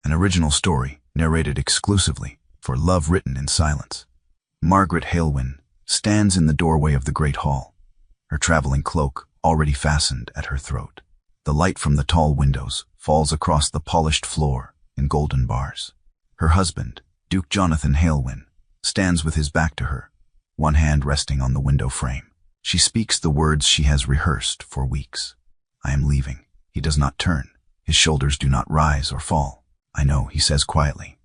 An original story narrated exclusively for Love Written in Silence. Margaret Halewin stands in the doorway of the great hall, her traveling cloak already fastened at her throat. The light from the tall windows falls across the polished floor in golden bars. Her husband, Duke Jonathan Halewin, stands with his back to her, one hand resting on the window frame. She speaks the words she has rehearsed for weeks. I am leaving. He does not turn. His shoulders do not rise or fall. I know, he says quietly.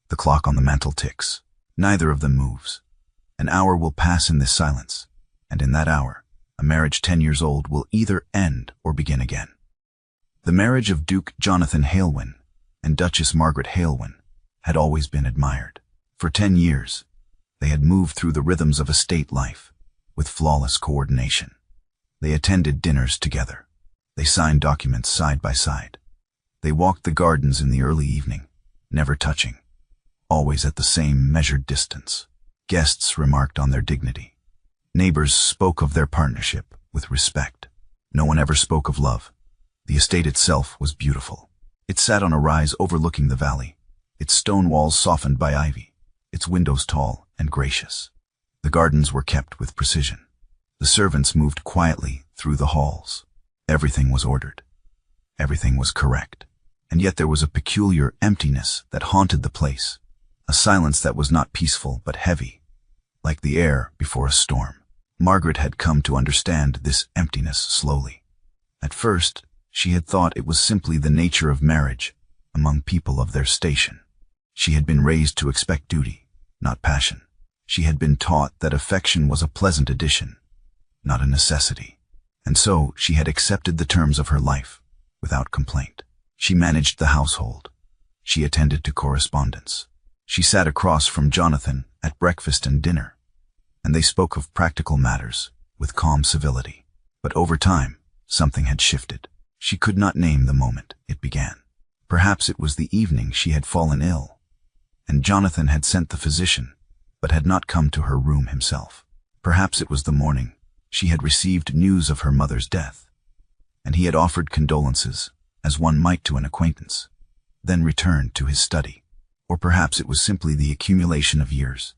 The clock on the mantel ticks. Neither of them moves. An hour will pass in this silence, and in that hour, a marriage 10 years old will either end or begin again. The marriage of Duke Jonathan Halewin and Duchess Margaret Halewin had always been admired. For 10 years, they had moved through the rhythms of a state life with flawless coordination. They attended dinners together. They signed documents side by side. They walked the gardens in the early evening, never touching, always at the same measured distance. Guests remarked on their dignity. Neighbors spoke of their partnership with respect. No one ever spoke of love. The estate itself was beautiful. It sat on a rise overlooking the valley, its stone walls softened by ivy, its windows tall and gracious. The gardens were kept with precision. The servants moved quietly through the halls. Everything was ordered. Everything was correct. And yet there was a peculiar emptiness that haunted the place, a silence that was not peaceful but heavy, like the air before a storm. Margaret had come to understand this emptiness slowly. At first, she had thought it was simply the nature of marriage among people of their station. She had been raised to expect duty, not passion. She had been taught that affection was a pleasant addition, not a necessity. And so she had accepted the terms of her life without complaint. She managed the household. She attended to correspondence. She sat across from Jonathan at breakfast and dinner, and they spoke of practical matters with calm civility. But over time, something had shifted. She could not name the moment it began. Perhaps it was the evening she had fallen ill, and Jonathan had sent the physician, but had not come to her room himself. Perhaps it was the morning she had received news of her mother's death, and he had offered condolences, as one might to an acquaintance, then returned to his study. Or perhaps it was simply the accumulation of years,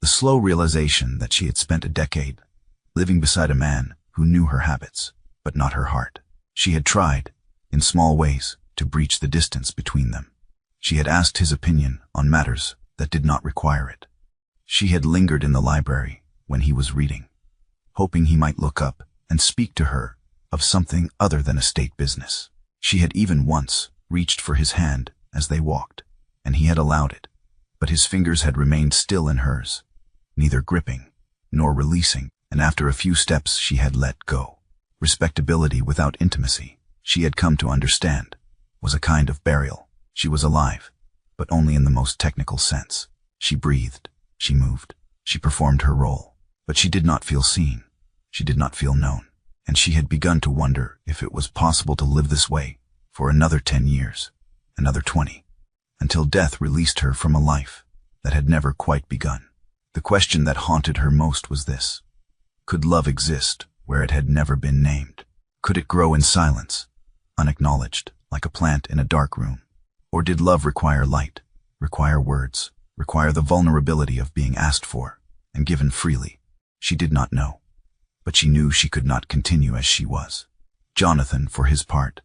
the slow realization that she had spent a decade living beside a man who knew her habits, but not her heart. She had tried, in small ways, to breach the distance between them. She had asked his opinion on matters that did not require it. She had lingered in the library when he was reading, hoping he might look up and speak to her of something other than estate business. She had even once reached for his hand as they walked, and he had allowed it, but his fingers had remained still in hers, neither gripping nor releasing, and after a few steps she had let go. Respectability without intimacy, she had come to understand, was a kind of burial. She was alive, but only in the most technical sense. She breathed, she moved, she performed her role, but she did not feel seen. She did not feel known. And she had begun to wonder if it was possible to live this way for another 10 years, another 20, until death released her from a life that had never quite begun. The question that haunted her most was this: could love exist where it had never been named? Could it grow in silence, unacknowledged, like a plant in a dark room? Or did love require light, require words, require the vulnerability of being asked for and given freely? She did not know. But she knew she could not continue as she was. Jonathan, for his part,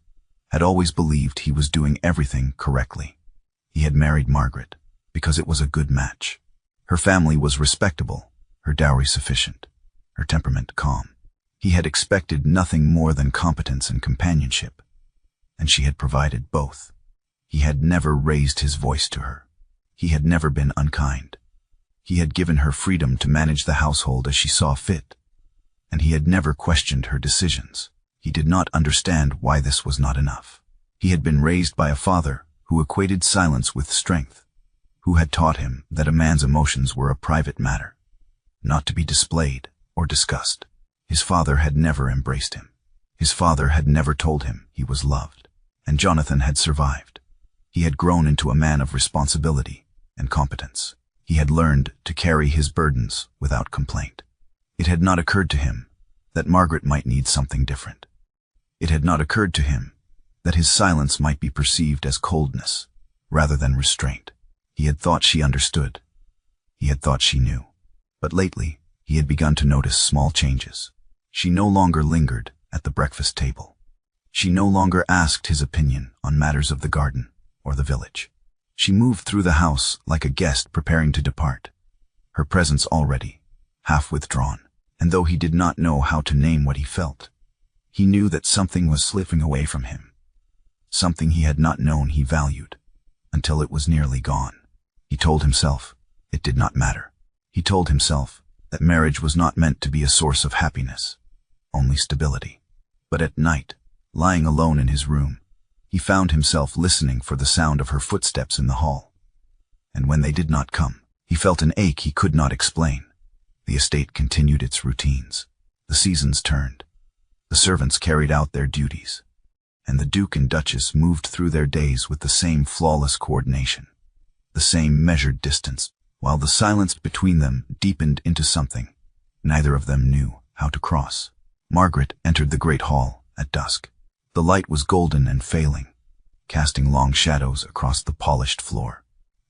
had always believed he was doing everything correctly. He had married Margaret because it was a good match. Her family was respectable, her dowry sufficient, her temperament calm. He had expected nothing more than competence and companionship, and she had provided both. He had never raised his voice to her. He had never been unkind. He had given her freedom to manage the household as she saw fit, and he had never questioned her decisions. He did not understand why this was not enough. He had been raised by a father who equated silence with strength, who had taught him that a man's emotions were a private matter, not to be displayed or discussed. His father had never embraced him. His father had never told him he was loved. And Jonathan had survived. He had grown into a man of responsibility and competence. He had learned to carry his burdens without complaint. It had not occurred to him that Margaret might need something different. It had not occurred to him that his silence might be perceived as coldness rather than restraint. He had thought she understood. He had thought she knew. But lately, he had begun to notice small changes. She no longer lingered at the breakfast table. She no longer asked his opinion on matters of the garden or the village. She moved through the house like a guest preparing to depart, her presence already half withdrawn. And though he did not know how to name what he felt, he knew that something was slipping away from him, something he had not known he valued, until it was nearly gone. He told himself it did not matter. He told himself that marriage was not meant to be a source of happiness, only stability. But at night, lying alone in his room, he found himself listening for the sound of her footsteps in the hall. And when they did not come, he felt an ache he could not explain. The estate continued its routines. The seasons turned. The servants carried out their duties. And the Duke and Duchess moved through their days with the same flawless coordination, the same measured distance, while the silence between them deepened into something neither of them knew how to cross. Margaret entered the great hall at dusk. The light was golden and failing, casting long shadows across the polished floor.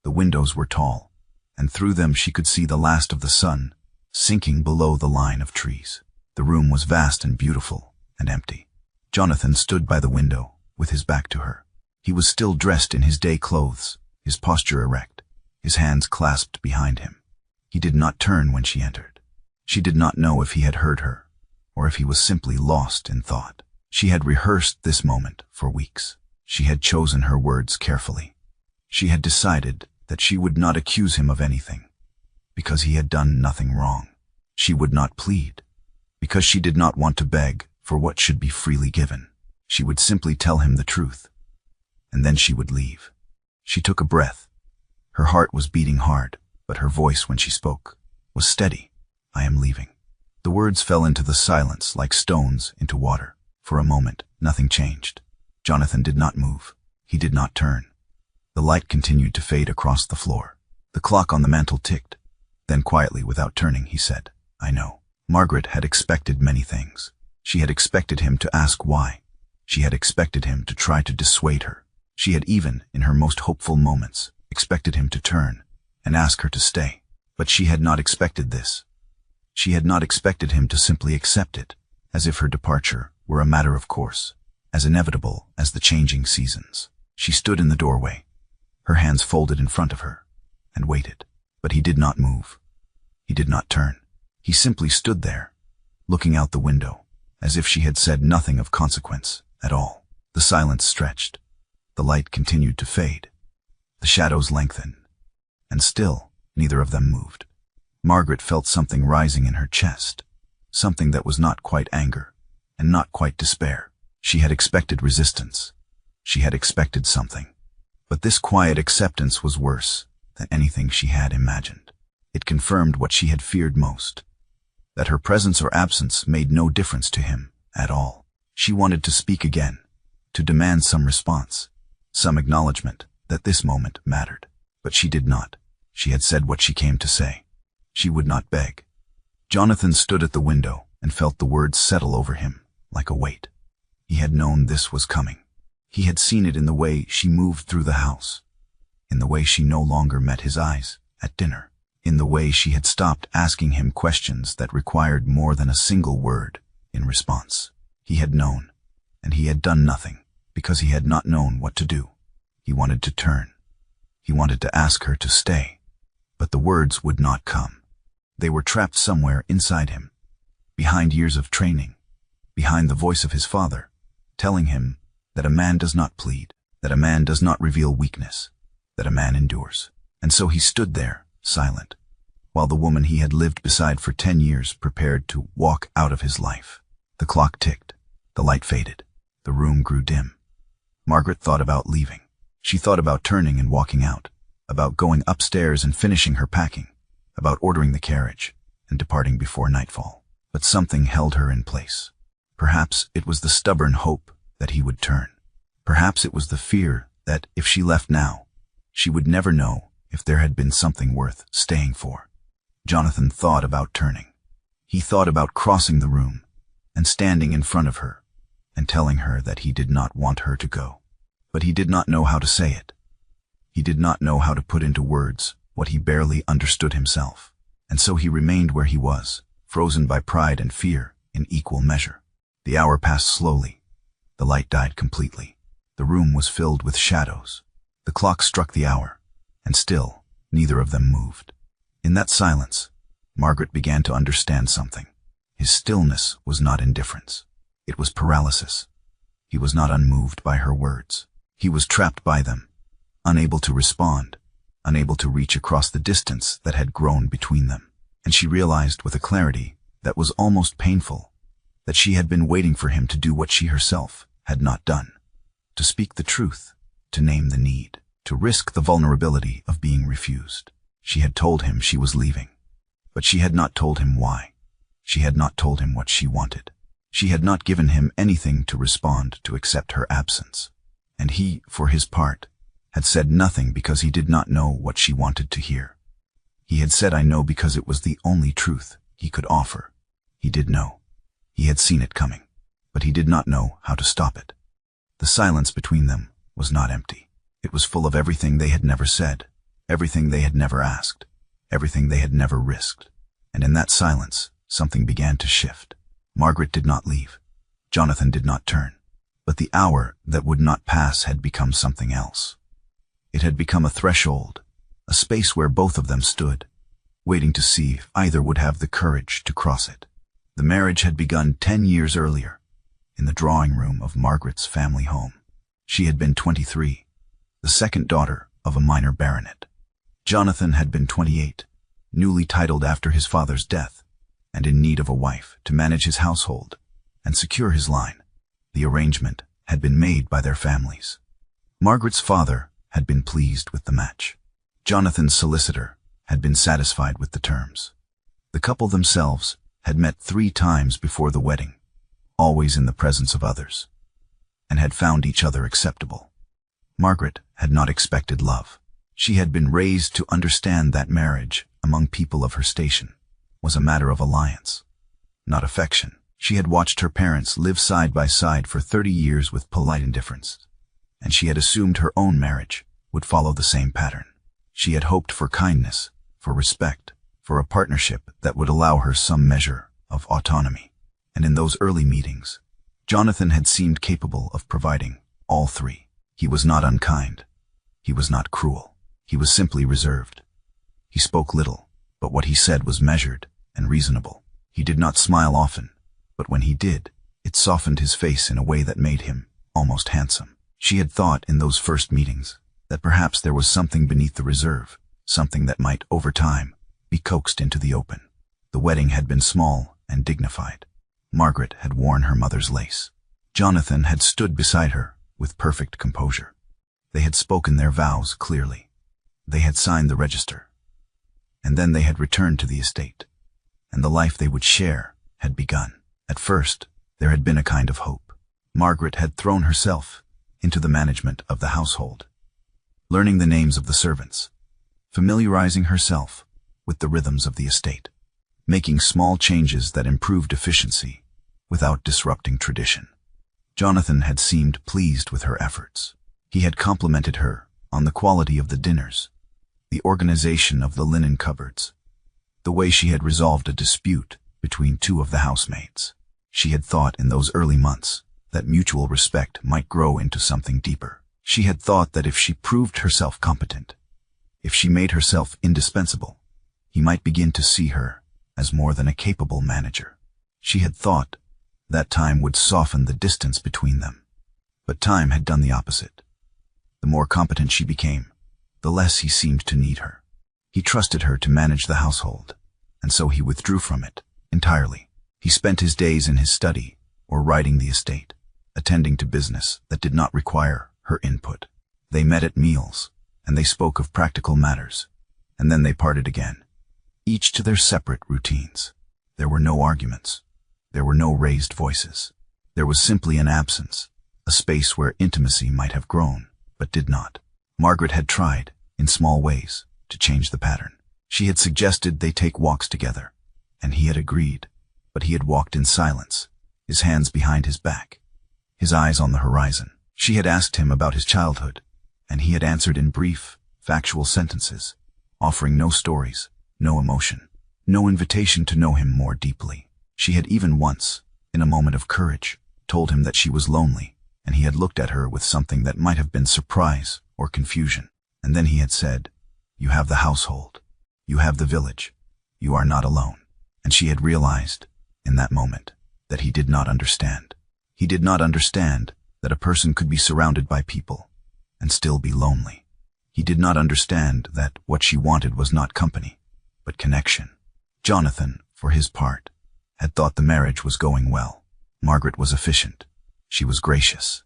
The windows were tall, and through them she could see the last of the sun sinking below the line of trees. The room was vast and beautiful and empty. Jonathan stood by the window with his back to her. He was still dressed in his day clothes, his posture erect, his hands clasped behind him. He did not turn when she entered. She did not know if he had heard her, or if he was simply lost in thought. She had rehearsed this moment for weeks. She had chosen her words carefully. She had decided that she would not accuse him of anything, because he had done nothing wrong. She would not plead, because she did not want to beg for what should be freely given. She would simply tell him the truth, and then she would leave. She took a breath. Her heart was beating hard, but her voice when she spoke was steady. I am leaving. The words fell into the silence like stones into water. For a moment, nothing changed. Jonathan did not move. He did not turn. The light continued to fade across the floor. The clock on the mantel ticked. Then quietly, without turning, he said, I know. Margaret had expected many things. She had expected him to ask why. She had expected him to try to dissuade her. She had even, in her most hopeful moments, expected him to turn and ask her to stay. But she had not expected this. She had not expected him to simply accept it, as if her departure were a matter of course, as inevitable as the changing seasons. She stood in the doorway, her hands folded in front of her, and waited. But he did not move. He did not turn. He simply stood there, looking out the window, as if she had said nothing of consequence at all. The silence stretched. The light continued to fade. The shadows lengthened. And still, neither of them moved. Margaret felt something rising in her chest, something that was not quite anger, and not quite despair. She had expected resistance. She had expected something. But this quiet acceptance was worse than anything she had imagined. It confirmed what she had feared most, that her presence or absence made no difference to him at all. She wanted to speak again, to demand some response, some acknowledgement that this moment mattered. But she did not. She had said what she came to say. She would not beg. Jonathan stood at the window and felt the words settle over him like a weight. He had known this was coming. He had seen it in the way she moved through the house, in the way she no longer met his eyes at dinner, in the way she had stopped asking him questions that required more than a single word in response. He had known, and he had done nothing because he had not known what to do. He wanted to turn. He wanted to ask her to stay, but the words would not come. They were trapped somewhere inside him, behind years of training, behind the voice of his father, telling him that a man does not plead, that a man does not reveal weakness, that a man endures. And so he stood there, silent, while the woman he had lived beside for 10 years prepared to walk out of his life. The clock ticked. The light faded. The room grew dim. Margaret thought about leaving. She thought about turning and walking out, about going upstairs and finishing her packing, about ordering the carriage and departing before nightfall. But something held her in place. Perhaps it was the stubborn hope that he would turn. Perhaps it was the fear that if she left now, she would never know if there had been something worth staying for. Jonathan thought about turning. He thought about crossing the room and standing in front of her and telling her that he did not want her to go. But he did not know how to say it. He did not know how to put into words what he barely understood himself, and so he remained where he was, frozen by pride and fear in equal measure. The hour passed slowly. The light died completely. The room was filled with shadows. The clock struck the hour, and still neither of them moved. In that silence, Margaret began to understand something. His stillness was not indifference. It was paralysis. He was not unmoved by her words. He was trapped by them, unable to respond, unable to reach across the distance that had grown between them. And she realized with a clarity that was almost painful that she had been waiting for him to do what she herself had not done, to speak the truth, to name the need, to risk the vulnerability of being refused. She had told him she was leaving, but she had not told him why. She had not told him what she wanted. She had not given him anything to respond to accept her absence. And he, for his part, had said nothing because he did not know what she wanted to hear. He had said I know because it was the only truth he could offer. He did know. He had seen it coming, but he did not know how to stop it. The silence between them was not empty. It was full of everything they had never said, everything they had never asked, everything they had never risked. And in that silence, something began to shift. Margaret did not leave. Jonathan did not turn. But the hour that would not pass had become something else. It had become a threshold, a space where both of them stood, waiting to see if either would have the courage to cross it. The marriage had begun 10 years earlier, in the drawing room of Margaret's family home. She had been 23, the second daughter of a minor baronet. Jonathan had been 28, newly titled after his father's death, and in need of a wife to manage his household and secure his line. The arrangement had been made by their families. Margaret's father had been pleased with the match. Jonathan's solicitor had been satisfied with the terms. The couple themselves had met 3 times before the wedding, always in the presence of others, and had found each other acceptable. Margaret had not expected love. She had been raised to understand that marriage, among people of her station, was a matter of alliance, not affection. She had watched her parents live side by side for 30 years with polite indifference, and she had assumed her own marriage would follow the same pattern. She had hoped for kindness, for respect, for a partnership that would allow her some measure of autonomy. And in those early meetings, Jonathan had seemed capable of providing all 3. He was not unkind. He was not cruel. He was simply reserved. He spoke little, but what he said was measured and reasonable. He did not smile often, but when he did, it softened his face in a way that made him almost handsome. She had thought in those first meetings that perhaps there was something beneath the reserve, something that might, over time, be coaxed into the open. The wedding had been small and dignified. Margaret had worn her mother's lace. Jonathan had stood beside her with perfect composure. They had spoken their vows clearly. They had signed the register. And then they had returned to the estate, and the life they would share had begun. At first, there had been a kind of hope. Margaret had thrown herself into the management of the household, learning the names of the servants, familiarizing herself with the rhythms of the estate, making small changes that improved efficiency without disrupting tradition. Jonathan had seemed pleased with her efforts. He had complimented her on the quality of the dinners, the organization of the linen cupboards, the way she had resolved a dispute between 2 of the housemaids. She had thought in those early months that mutual respect might grow into something deeper. She had thought that if she proved herself competent, if she made herself indispensable, he might begin to see her as more than a capable manager. She had thought that time would soften the distance between them. But time had done the opposite. The more competent she became, the less he seemed to need her. He trusted her to manage the household, and so he withdrew from it entirely. He spent his days in his study or riding the estate, attending to business that did not require her input. They met at meals, and they spoke of practical matters, and then they parted again, each to their separate routines. There were no arguments. There were no raised voices. There was simply an absence, a space where intimacy might have grown, but did not. Margaret had tried, in small ways, to change the pattern. She had suggested they take walks together, and he had agreed, but he had walked in silence, his hands behind his back, his eyes on the horizon. She had asked him about his childhood, and he had answered in brief, factual sentences, offering no stories, no emotion, no invitation to know him more deeply. She had even once, in a moment of courage, told him that she was lonely, and he had looked at her with something that might have been surprise or confusion. And then he had said, "You have the household. You have the village. You are not alone." And she had realized, in that moment, that he did not understand. He did not understand that a person could be surrounded by people and still be lonely. He did not understand that what she wanted was not company, but connection. Jonathan, for his part, had thought the marriage was going well. Margaret was efficient. She was gracious.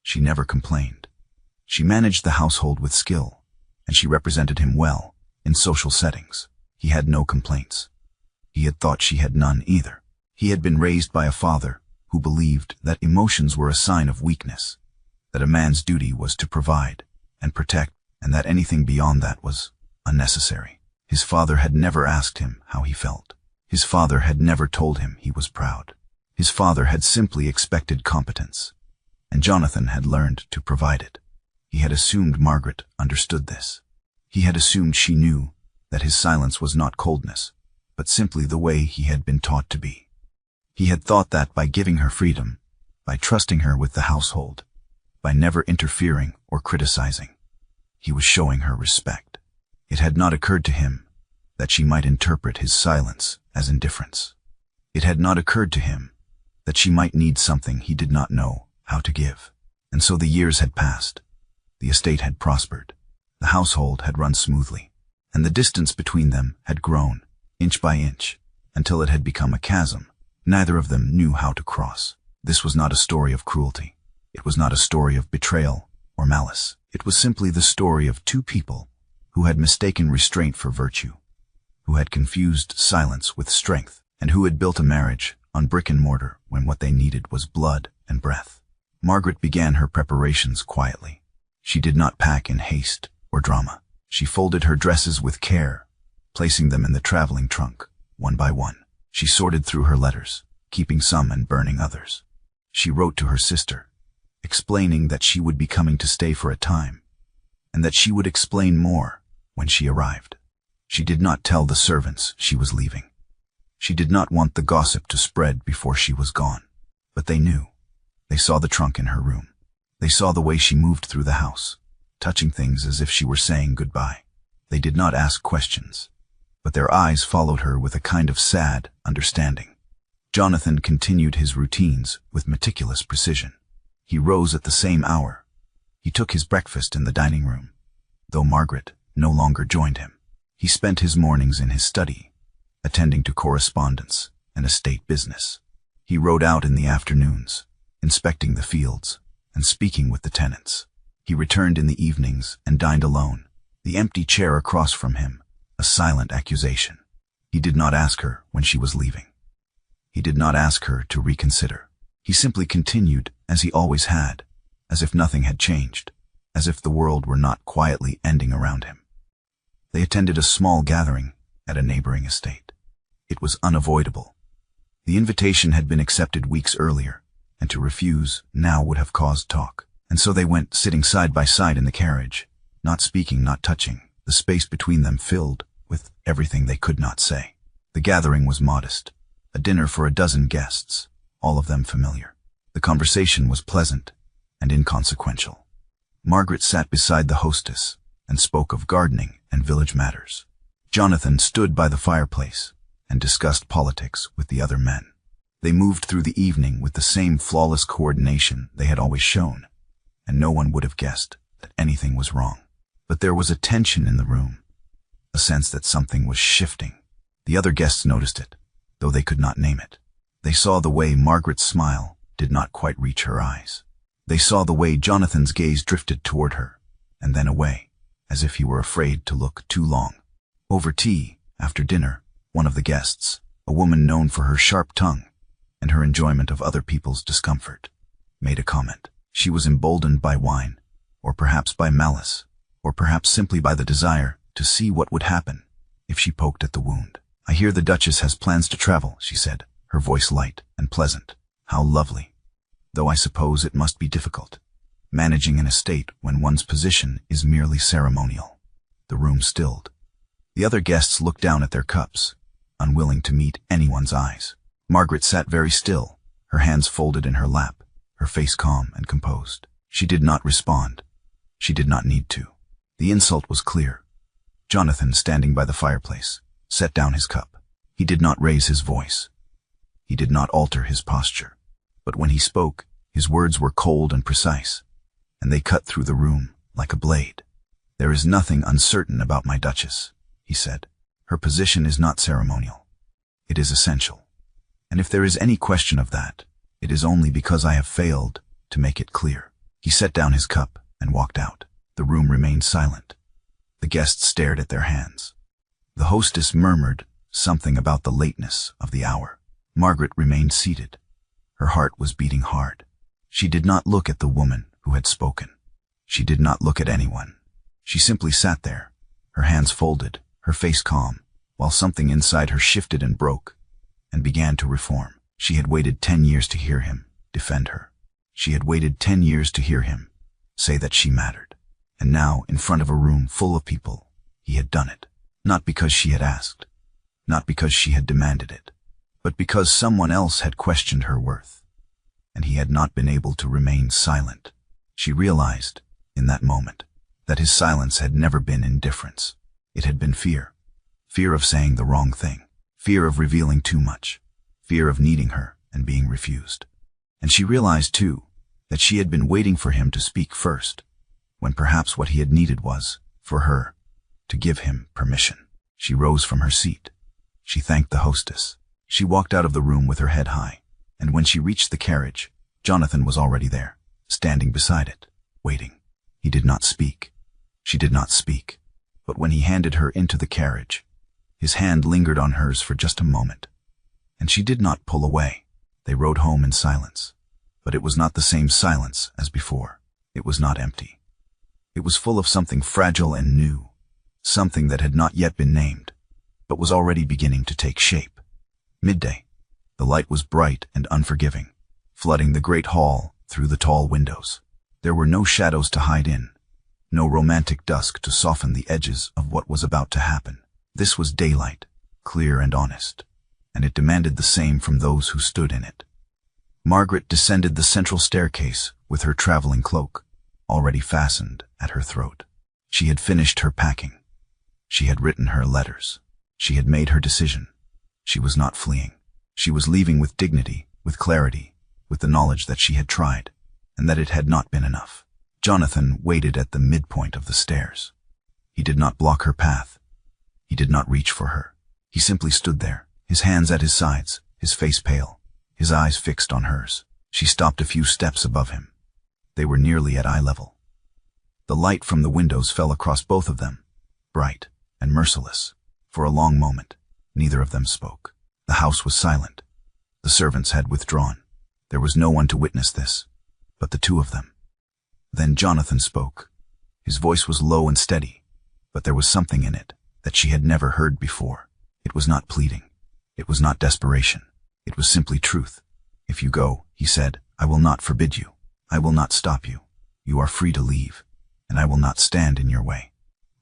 She never complained. She managed the household with skill, and she represented him well in social settings. He had no complaints. He had thought she had none either. He had been raised by a father who believed that emotions were a sign of weakness, that a man's duty was to provide and protect, and that anything beyond that was unnecessary. His father had never asked him how he felt. His father had never told him he was proud. His father had simply expected competence, and Jonathan had learned to provide it. He had assumed Margaret understood this. He had assumed she knew that his silence was not coldness, but simply the way he had been taught to be. He had thought that by giving her freedom, by trusting her with the household, by never interfering or criticizing, he was showing her respect. It had not occurred to him that she might interpret his silence as indifference. It had not occurred to him that she might need something he did not know how to give. And so the years had passed. The estate had prospered. The household had run smoothly. And the distance between them had grown, inch by inch, until it had become a chasm neither of them knew how to cross. This was not a story of cruelty. It was not a story of betrayal or malice. It was simply the story of two people who had mistaken restraint for virtue, who had confused silence with strength, and who had built a marriage on brick and mortar when what they needed was blood and breath. Margaret began her preparations quietly. She did not pack in haste or drama. She folded her dresses with care, placing them in the traveling trunk, one by one. She sorted through her letters, keeping some and burning others. She wrote to her sister, explaining that she would be coming to stay for a time, and that she would explain more when she arrived. She did not tell the servants she was leaving. She did not want the gossip to spread before she was gone. But they knew. They saw the trunk in her room. They saw the way she moved through the house, touching things as if she were saying goodbye. They did not ask questions, but their eyes followed her with a kind of sad understanding. Jonathan continued his routines with meticulous precision. He rose at the same hour. He took his breakfast in the dining room, though Margaret no longer joined him. He spent his mornings in his study, attending to correspondence and estate business. He rode out in the afternoons, inspecting the fields and speaking with the tenants. He returned in the evenings and dined alone, the empty chair across from him, a silent accusation. He did not ask her when she was leaving. He did not ask her to reconsider. He simply continued as he always had, as if nothing had changed, as if the world were not quietly ending around him. They attended a small gathering at a neighboring estate. It was unavoidable. The invitation had been accepted weeks earlier, and to refuse now would have caused talk. And so they went, sitting side by side in the carriage, not speaking, not touching, the space between them filled with everything they could not say. The gathering was modest, a dinner for a dozen guests, all of them familiar. The conversation was pleasant and inconsequential. Margaret sat beside the hostess and spoke of gardening and village matters. Jonathan stood by the fireplace and discussed politics with the other men. They moved through the evening with the same flawless coordination they had always shown, and no one would have guessed that anything was wrong. But there was a tension in the room, a sense that something was shifting. The other guests noticed it, though they could not name it. They saw the way Margaret's smile did not quite reach her eyes. They saw the way Jonathan's gaze drifted toward her, and then away, as if he were afraid to look too long. Over tea, after dinner, one of the guests, a woman known for her sharp tongue and her enjoyment of other people's discomfort, made a comment. She was emboldened by wine, or perhaps by malice, or perhaps simply by the desire to see what would happen if she poked at the wound. "I hear the Duchess has plans to travel," she said, her voice light and pleasant. "How lovely. Though I suppose it must be difficult, managing an estate when one's position is merely ceremonial." The room stilled. The other guests looked down at their cups, unwilling to meet anyone's eyes. Margaret sat very still, her hands folded in her lap, her face calm and composed. She did not respond. She did not need to. The insult was clear. Jonathan, standing by the fireplace, set down his cup. He did not raise his voice. He did not alter his posture. But when he spoke, his words were cold and precise, and they cut through the room like a blade. "There is nothing uncertain about my Duchess," he said. "Her position is not ceremonial. It is essential. And if there is any question of that, it is only because I have failed to make it clear." He set down his cup and walked out. The room remained silent. The guests stared at their hands. The hostess murmured something about the lateness of the hour. Margaret remained seated. Her heart was beating hard. She did not look at the woman who had spoken. She did not look at anyone. She simply sat there, her hands folded, her face calm, while something inside her shifted and broke, and began to reform. She had waited 10 years to hear him defend her. She had waited 10 years to hear him say that she mattered. And now, in front of a room full of people, he had done it. Not because she had asked, not because she had demanded it, but because someone else had questioned her worth, and he had not been able to remain silent. She realized, in that moment, that his silence had never been indifference. It had been fear. Fear of saying the wrong thing. Fear of revealing too much. Fear of needing her and being refused. And she realized, too, that she had been waiting for him to speak first, when perhaps what he had needed was, for her, to give him permission. She rose from her seat. She thanked the hostess. She walked out of the room with her head high, and when she reached the carriage, Jonathan was already there, standing beside it, waiting. He did not speak. She did not speak. But when he handed her into the carriage, his hand lingered on hers for just a moment, and she did not pull away. They rode home in silence. But it was not the same silence as before. It was not empty. It was full of something fragile and new, something that had not yet been named, but was already beginning to take shape. Midday. The light was bright and unforgiving, flooding the great hall through the tall windows. There were no shadows to hide in, no romantic dusk to soften the edges of what was about to happen. This was daylight, clear and honest, and it demanded the same from those who stood in it. Margaret descended the central staircase with her traveling cloak, already fastened at her throat. She had finished her packing. She had written her letters. She had made her decision. She was not fleeing. She was leaving with dignity, with clarity, with the knowledge that she had tried, and that it had not been enough. Jonathan waited at the midpoint of the stairs. He did not block her path. He did not reach for her. He simply stood there, his hands at his sides, his face pale, his eyes fixed on hers. She stopped a few steps above him. They were nearly at eye level. The light from the windows fell across both of them, bright and merciless. For a long moment, neither of them spoke. The house was silent. The servants had withdrawn. There was no one to witness this, but the two of them. Then Jonathan spoke. His voice was low and steady, but there was something in it that she had never heard before. It was not pleading. It was not desperation. It was simply truth. "If you go," he said, "I will not forbid you. I will not stop you. You are free to leave, and I will not stand in your way."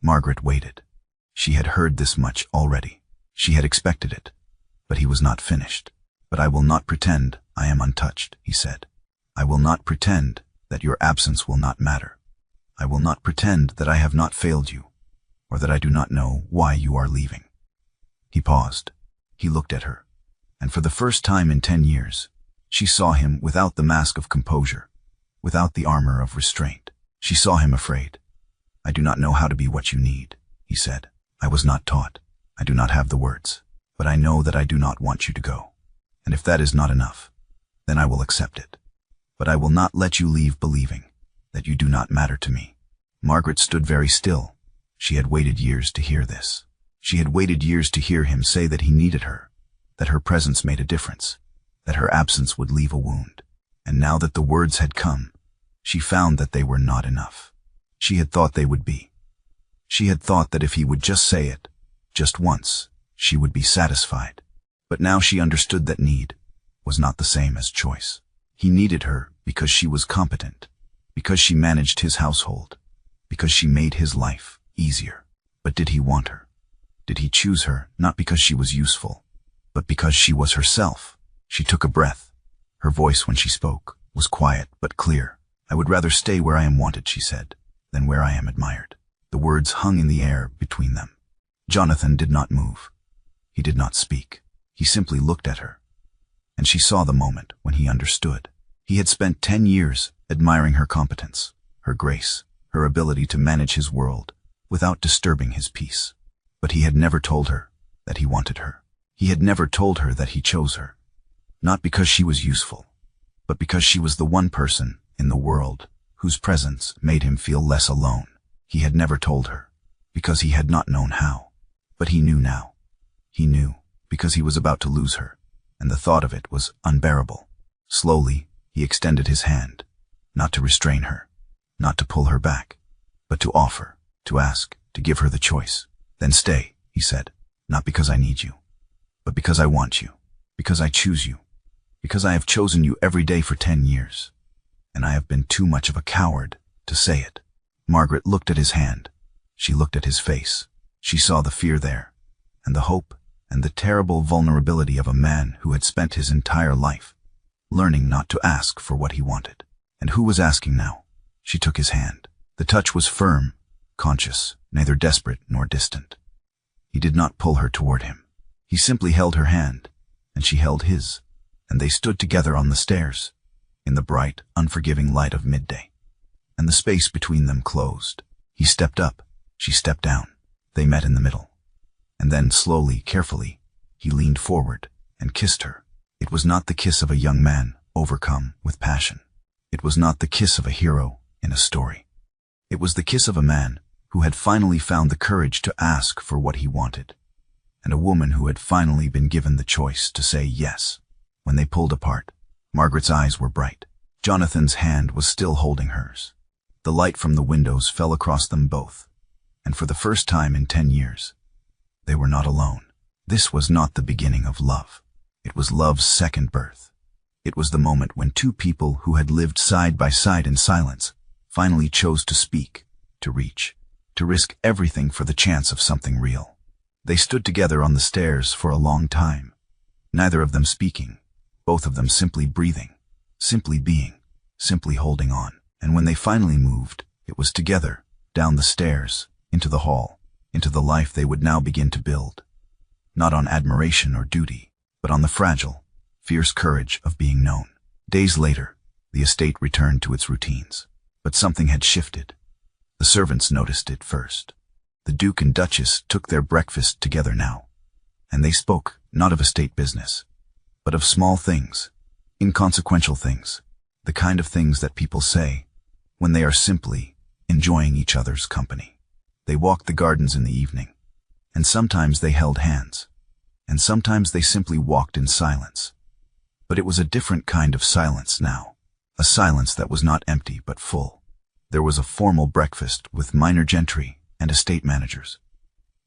Margaret waited. She had heard this much already. She had expected it, but he was not finished. "But I will not pretend I am untouched," he said. "I will not pretend that your absence will not matter. I will not pretend that I have not failed you, or that I do not know why you are leaving." He paused. He looked at her, and for the first time in 10 years, she saw him without the mask of composure, without the armor of restraint. She saw him afraid. "I do not know how to be what you need," he said. "I was not taught. I do not have the words, but I know that I do not want you to go. And if that is not enough, then I will accept it. But I will not let you leave believing that you do not matter to me." Margaret stood very still. She had waited years to hear this. She had waited years to hear him say that he needed her, that her presence made a difference, that her absence would leave a wound. And now that the words had come, she found that they were not enough. She had thought they would be. She had thought that if he would just say it, just once, she would be satisfied. But now she understood that need was not the same as choice. He needed her because she was competent, because she managed his household, because she made his life easier. But did he want her? Did he choose her not because she was useful, but because she was herself? She took a breath. Her voice when she spoke was quiet but clear. "I would rather stay where I am wanted," she said, "than where I am admired." The words hung in the air between them. Jonathan did not move. He did not speak. He simply looked at her. And she saw the moment when he understood. He had spent 10 years admiring her competence, her grace, her ability to manage his world without disturbing his peace. But he had never told her that he wanted her. He had never told her that he chose her, not because she was useful, but because she was the one person in the world whose presence made him feel less alone. He had never told her, because he had not known how. But he knew now. He knew, because he was about to lose her, and the thought of it was unbearable. Slowly, he extended his hand, not to restrain her, not to pull her back, but to offer, to ask, to give her the choice. "Then stay," he said, "not because I need you, but because I want you, because I choose you, because I have chosen you every day for 10 years, and I have been too much of a coward to say it." Margaret looked at his hand. She looked at his face. She saw the fear there, and the hope, and the terrible vulnerability of a man who had spent his entire life learning not to ask for what he wanted. And who was asking now? She took his hand. The touch was firm, conscious, neither desperate nor distant. He did not pull her toward him. He simply held her hand, and she held his, and they stood together on the stairs, in the bright, unforgiving light of midday. And the space between them closed. He stepped up, she stepped down. They met in the middle. And then, slowly, carefully, he leaned forward and kissed her. It was not the kiss of a young man overcome with passion. It was not the kiss of a hero in a story. It was the kiss of a man who had finally found the courage to ask for what he wanted, and a woman who had finally been given the choice to say yes. When they pulled apart, Margaret's eyes were bright. Jonathan's hand was still holding hers. The light from the windows fell across them both, and for the first time in 10 years, they were not alone. This was not the beginning of love. It was love's second birth. It was the moment when two people who had lived side by side in silence finally chose to speak, to reach, to risk everything for the chance of something real. They stood together on the stairs for a long time, neither of them speaking, both of them simply breathing, simply being, simply holding on. And when they finally moved, it was together, down the stairs, into the hall, into the life they would now begin to build. Not on admiration or duty, but on the fragile, fierce courage of being known. Days later, the estate returned to its routines. But something had shifted. The servants noticed it first. The Duke and Duchess took their breakfast together now, and they spoke not of estate business, but of small things, inconsequential things, the kind of things that people say when they are simply enjoying each other's company. They walked the gardens in the evening, and sometimes they held hands, and sometimes they simply walked in silence. But it was a different kind of silence now, a silence that was not empty but full. There was a formal breakfast with minor gentry and estate managers,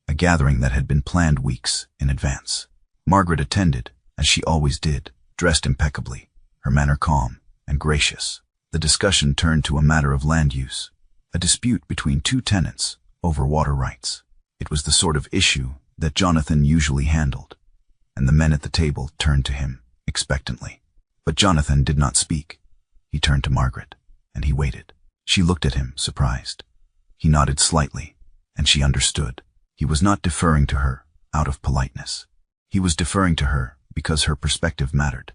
a gathering that had been planned weeks in advance. Margaret attended, as she always did, dressed impeccably, her manner calm and gracious. The discussion turned to a matter of land use, a dispute between two tenants over water rights. It was the sort of issue that Jonathan usually handled, and the men at the table turned to him expectantly. But Jonathan did not speak. He turned to Margaret, and he waited. She looked at him, surprised. He nodded slightly, and she understood. He was not deferring to her out of politeness. He was deferring to her because her perspective mattered,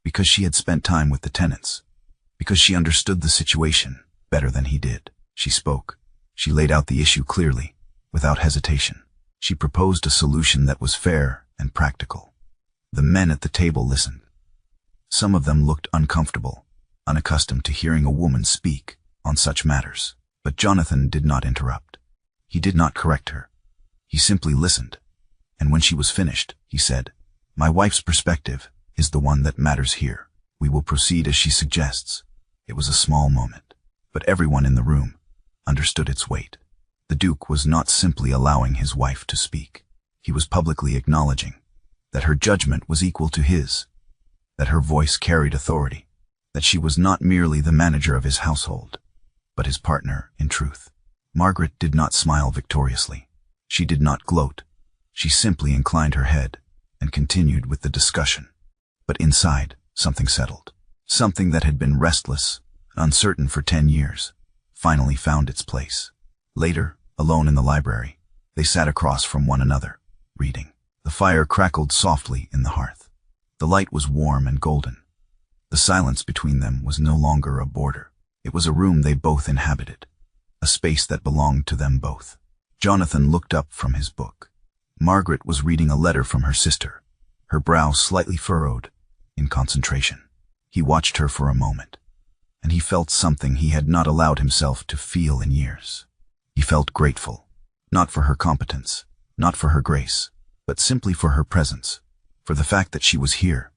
because she had spent time with the tenants, because she understood the situation better than he did. She spoke. She laid out the issue clearly, without hesitation. She proposed a solution that was fair and practical. The men at the table listened. Some of them looked uncomfortable, unaccustomed to hearing a woman speak on such matters. But Jonathan did not interrupt. He did not correct her. He simply listened. And when she was finished, he said, "My wife's perspective is the one that matters here. We will proceed as she suggests." It was a small moment, but everyone in the room understood its weight. The Duke was not simply allowing his wife to speak. He was publicly acknowledging that her judgment was equal to his, that her voice carried authority, that she was not merely the manager of his household, but his partner in truth. Margaret did not smile victoriously. She did not gloat. She simply inclined her head and continued with the discussion. But inside, something settled. Something that had been restless, uncertain for 10 years, finally found its place. Later, alone in the library, they sat across from one another, reading. The fire crackled softly in the hearth. The light was warm and golden. The silence between them was no longer a border. It was a room they both inhabited, a space that belonged to them both. Jonathan looked up from his book. Margaret was reading a letter from her sister, her brow slightly furrowed in concentration. He watched her for a moment, and he felt something he had not allowed himself to feel in years. He felt grateful, not for her competence, not for her grace, but simply for her presence, for the fact that she was here,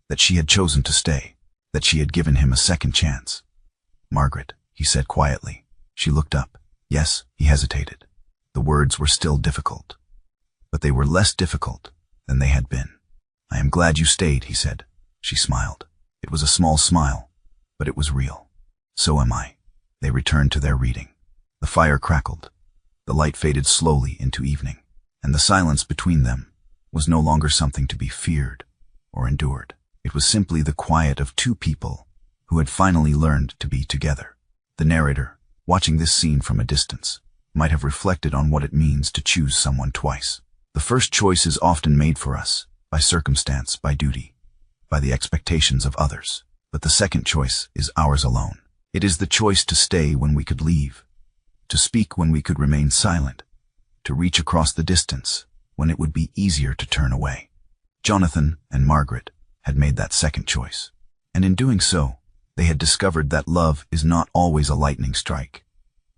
that she had chosen to stay, that she had given him a second chance. "Margaret," he said quietly. She looked up. Yes, he hesitated. The words were still difficult, but they were less difficult than they had been. "I am glad you stayed," he said. She smiled. It was a small smile, but it was real. "So am I." They returned to their reading. The fire crackled. The light faded slowly into evening, and the silence between them was no longer something to be feared or endured. It was simply the quiet of two people who had finally learned to be together. The narrator, watching this scene from a distance, might have reflected on what it means to choose someone twice. The first choice is often made for us, by circumstance, by duty, by the expectations of others. But the second choice is ours alone. It is the choice to stay when we could leave, to speak when we could remain silent, to reach across the distance when it would be easier to turn away. Jonathan and Margaret had made that second choice, and in doing so, they had discovered that love is not always a lightning strike,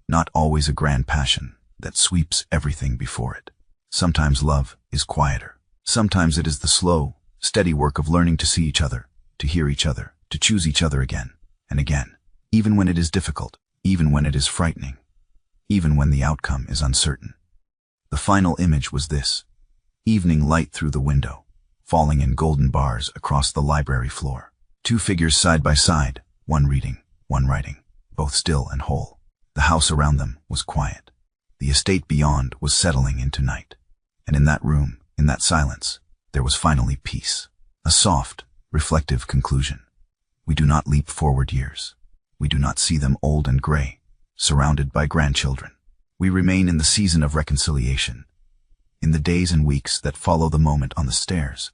not always a grand passion that sweeps everything before it. Sometimes love is quieter. Sometimes it is the slow, steady work of learning to see each other, to hear each other, to choose each other again and again, even when it is difficult, even when it is frightening, even when the outcome is uncertain. The final image was this: evening light through the window, falling in golden bars across the library floor. Two figures side by side, one reading, one writing, both still and whole. The house around them was quiet. The estate beyond was settling into night. And in that room, in that silence, there was finally peace. A soft, reflective conclusion. We do not leap forward years. We do not see them old and gray, surrounded by grandchildren. We remain in the season of reconciliation, in the days and weeks that follow the moment on the stairs,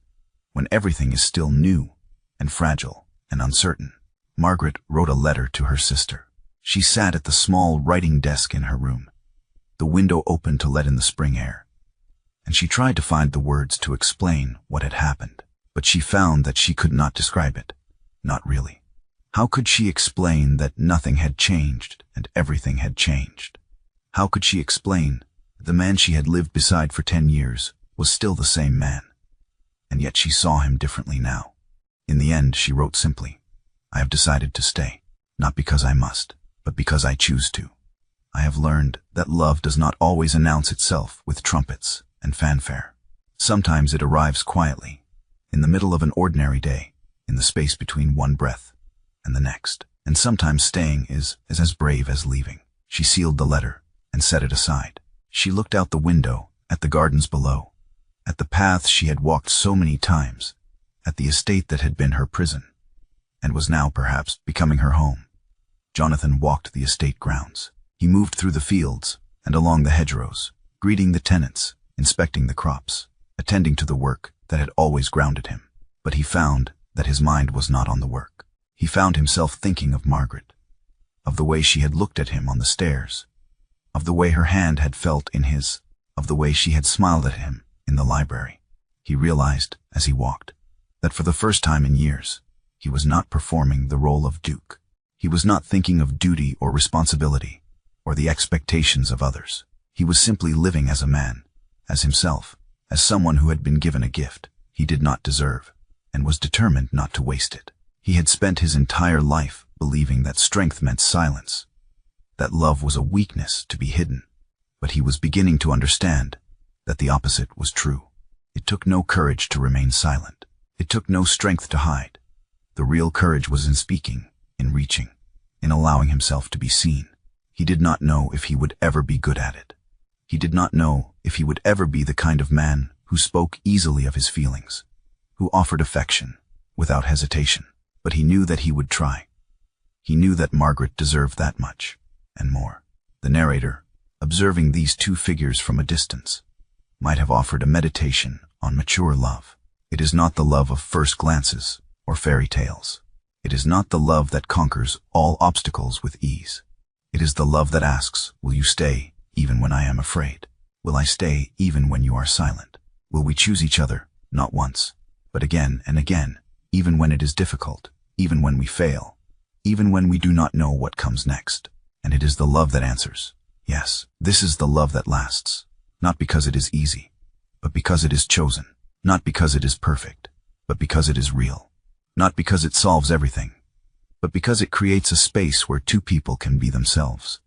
when everything is still new and fragile and uncertain. Margaret wrote a letter to her sister. She sat at the small writing desk in her room, the window open to let in the spring air, and she tried to find the words to explain what had happened, but she found that she could not describe it. Not really. How could she explain that nothing had changed and everything had changed? How could she explain that the man she had lived beside for 10 years was still the same man, and yet she saw him differently now? In the end, she wrote simply, "I have decided to stay, not because I must, but because I choose to. I have learned that love does not always announce itself with trumpets and fanfare. Sometimes it arrives quietly, in the middle of an ordinary day, in the space between one breath and the next. And sometimes staying is as brave as leaving." She sealed the letter and set it aside. She looked out the window, at the gardens below, at the paths she had walked so many times, at the estate that had been her prison, and was now perhaps becoming her home. Jonathan walked the estate grounds. He moved through the fields and along the hedgerows, greeting the tenants, inspecting the crops, attending to the work that had always grounded him. But he found that his mind was not on the work. He found himself thinking of Margaret, of the way she had looked at him on the stairs, of the way her hand had felt in his, of the way she had smiled at him in the library. He realized, as he walked, that for the first time in years, he was not performing the role of duke. He was not thinking of duty or responsibility, or the expectations of others. He was simply living as a man, as himself, as someone who had been given a gift he did not deserve, and was determined not to waste it. He had spent his entire life believing that strength meant silence, that love was a weakness to be hidden, but he was beginning to understand that the opposite was true. It took no courage to remain silent. It took no strength to hide. The real courage was in speaking, in reaching, in allowing himself to be seen. He did not know if he would ever be good at it. He did not know if he would ever be the kind of man who spoke easily of his feelings, who offered affection without hesitation, but he knew that he would try. He knew that Margaret deserved that much, and more. The narrator, observing these two figures from a distance, might have offered a meditation on mature love. It is not the love of first glances or fairy tales. It is not the love that conquers all obstacles with ease. It is the love that asks, will you stay even when I am afraid? Will I stay even when you are silent? Will we choose each other, not once, but again and again, even when it is difficult, even when we fail, even when we do not know what comes next? And it is the love that answers, yes, this is the love that lasts, not because it is easy, but because it is chosen, not because it is perfect, but because it is real, not because it solves everything, but because it creates a space where two people can be themselves,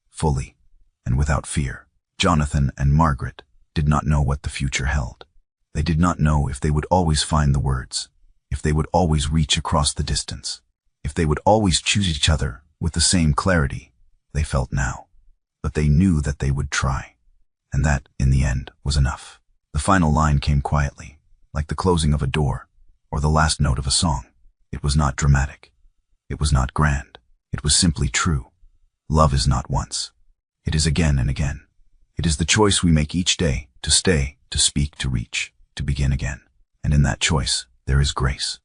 fully and without fear. Jonathan and Margaret did not know what the future held. They did not know if they would always find the words, if they would always reach across the distance, if they would always choose each other with the same clarity they felt now. But they knew that they would try, and that, in the end, was enough. The final line came quietly, like the closing of a door or the last note of a song. It was not dramatic. It was not grand. It was simply true. Love is not once. It is again and again. It is the choice we make each day to stay, to speak, to reach, to begin again. And in that choice, there is grace.